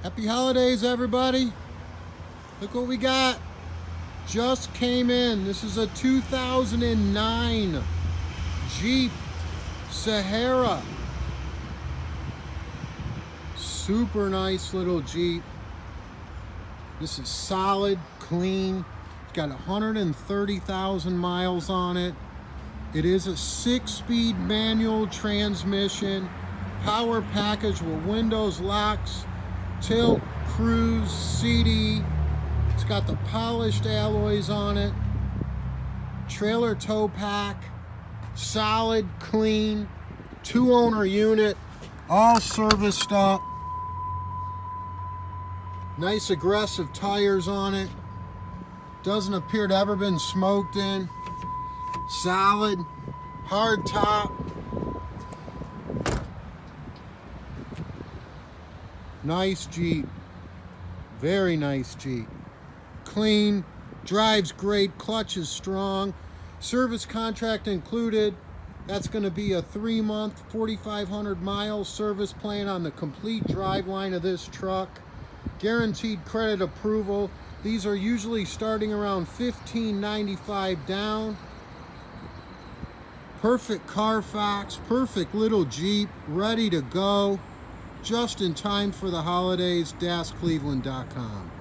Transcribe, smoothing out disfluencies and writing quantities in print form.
Happy holidays, everybody. Look what we got. Just came in. This is a 2009 Jeep Sahara. Super nice little Jeep. This is solid, clean. It's got 130,000 miles on it. It is a 6-speed manual transmission, power package with windows, locks, tilt, cruise, CD. It's got the polished alloys on it, trailer tow pack, solid, clean, 2-owner unit, all serviced up. Nice aggressive tires on it. Doesn't appear to ever been smoked in. Solid, hard top. Nice Jeep. Very nice Jeep. Clean, drives great, clutch is strong. Service contract included. That's going to be a 3-month, 4,500 mile service plan on the complete driveline of this truck. Guaranteed credit approval. These are usually starting around $1,595 down. Perfect Carfax, perfect little Jeep, ready to go. Just in time for the holidays, DasCleveland.com.